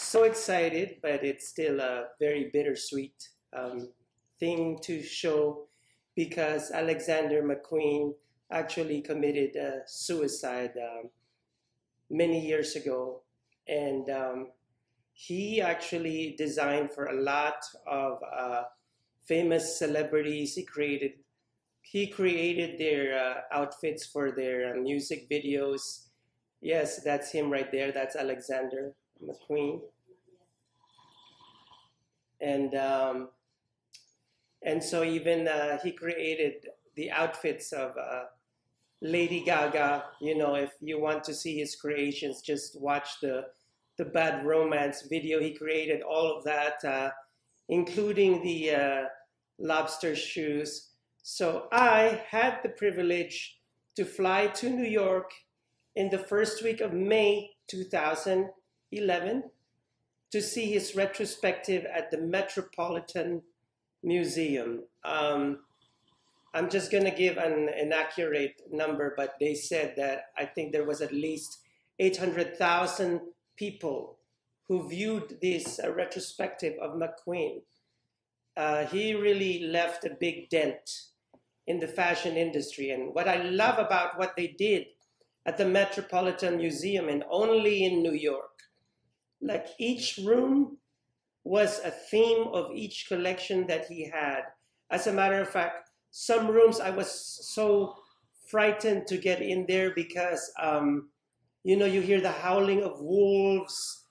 so excited, but it's still a very bittersweet thing to show because Alexander McQueen actually committed suicide many years ago. And he actually designed for a lot of famous celebrities. He created their outfits for their music videos. Yes, that's him right there. That's Alexander McQueen. And so even he created the outfits of Lady Gaga. You know, if you want to see his creations, just watch the Bad Romance video. He created all of that, including the lobster shoes. So I had the privilege to fly to New York in the first week of May 2011 to see his retrospective at the Metropolitan Museum. I'm just going to give an inaccurate number, but they said that I think there was at least 800,000 people who viewed this retrospective of McQueen. He really left a big dent in the fashion industry. And what I love about what they did at the Metropolitan Museum, and only in New York, like each room was a theme of each collection that he had. As a matter of fact, some rooms I was so frightened to get in there because, you know, you hear the howling of wolves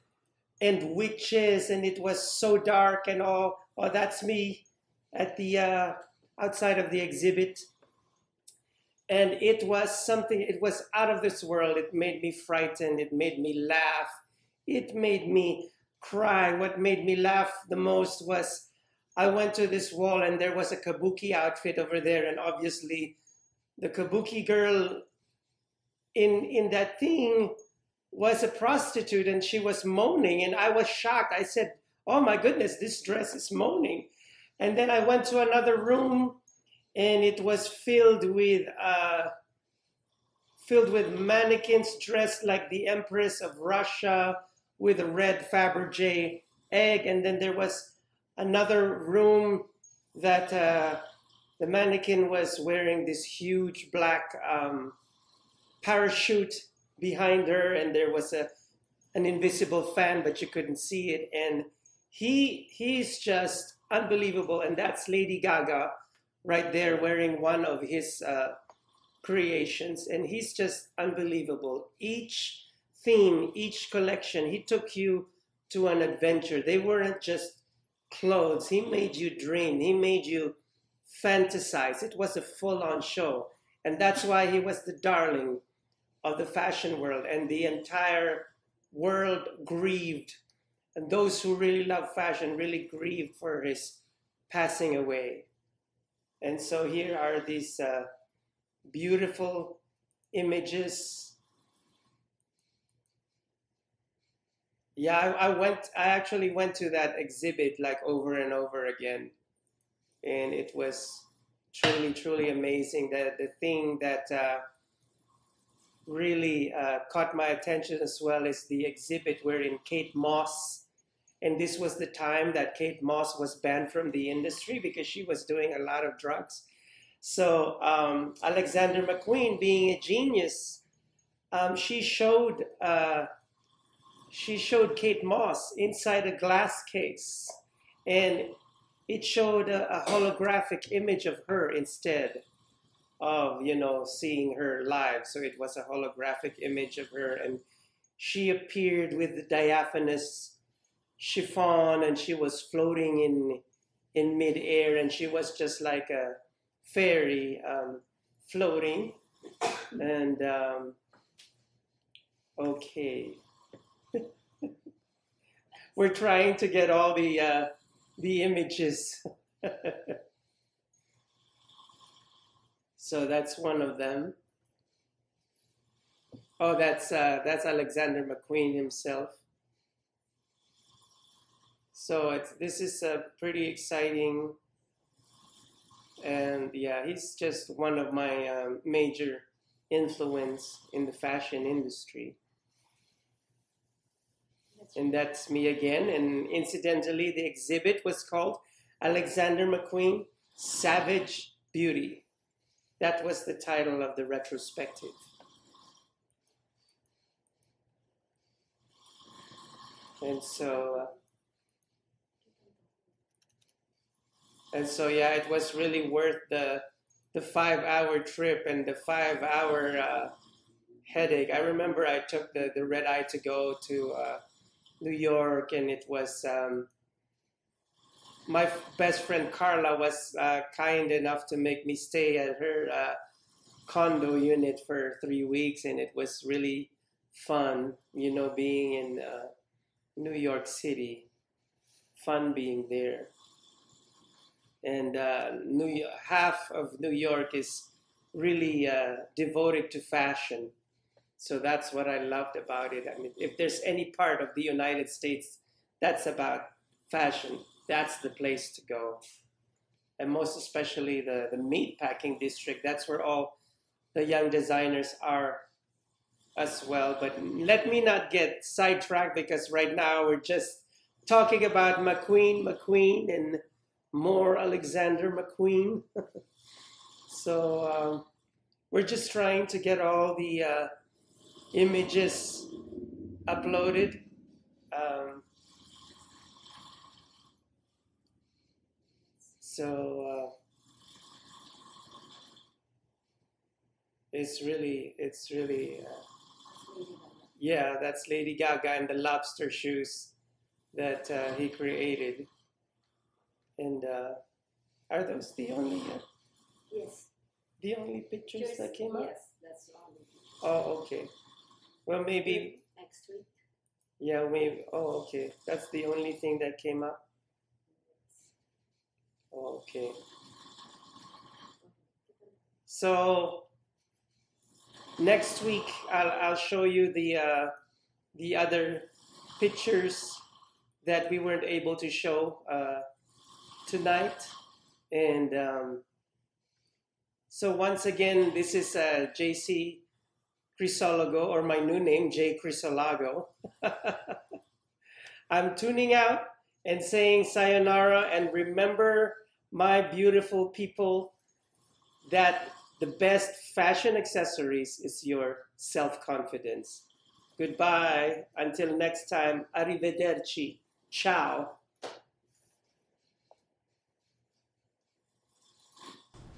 and witches, and it was so dark and all. Oh, that's me at the outside of the exhibit. And it was something, it was out of this world. It made me frightened. It made me laugh. It made me cry. What made me laugh the most was I went to this wall and there was a kabuki outfit over there. And obviously the kabuki girl in that thing was a prostitute and she was moaning. And I was shocked. I said, oh my goodness, this dress is moaning. And then I went to another room and it was filled with mannequins dressed like the Empress of Russia with a red Fabergé egg. And then there was another room that the mannequin was wearing this huge black parachute behind her, and there was an invisible fan, but you couldn't see it. And he's just unbelievable. And that's Lady Gaga right there wearing one of his creations. And he's just unbelievable. Each theme, each collection, he took you to an adventure. They weren't just clothes. He made you dream. He made you fantasize. It was a full-on show. And that's why he was the darling of the fashion world. And the entire world grieved. And those who really love fashion really grieved for his passing away. And so here are these beautiful images. Yeah, I actually went to that exhibit like over and over again. And it was truly, truly amazing. The thing that really caught my attention as well is the exhibit wherein Kate Moss, and this was the time that Kate Moss was banned from the industry because she was doing a lot of drugs. So Alexander McQueen, being a genius, she showed Kate Moss inside a glass case, and it showed a holographic image of her instead of, you know, seeing her live. So it was a holographic image of her, and she appeared with the diaphanous chiffon, and she was floating in midair, and she was just like a fairy floating. And okay, we're trying to get all the images. So that's one of them. Oh, that's Alexander McQueen himself. So this is pretty exciting, and yeah, he's just one of my major influence in the fashion industry. And that's me again. And incidentally, the exhibit was called Alexander McQueen, Savage Beauty. That was the title of the retrospective. And so yeah, it was really worth the 5-hour trip and the 5-hour headache. I remember I took the red eye to go to New York, and it was my best friend Carla was kind enough to make me stay at her condo unit for 3 weeks, and it was really fun, you know, being in New York City. Fun being there. And half of New York is really devoted to fashion. So that's what I loved about it. I mean, if there's any part of the United States that's about fashion, that's the place to go. And most especially the meatpacking district, that's where all the young designers are as well. But let me not get sidetracked, because right now we're just talking about McQueen, and more Alexander McQueen. So we're just trying to get all the images uploaded. It's really yeah, that's Lady Gaga and the lobster shoes that he created. And are those the only yes, the only pictures that came out? Yes, that's the only pictures. Oh, okay. Well, maybe next week. Yeah, maybe. Oh, okay. That's the only thing that came up. Okay. So next week I'll show you the other pictures that we weren't able to show tonight. And so once again, this is JC Crisologo, or my new name, J Crisolago. I'm tuning out and saying sayonara, and remember, my beautiful people, that the best fashion accessories is your self-confidence. Goodbye. Until next time, arrivederci. Ciao.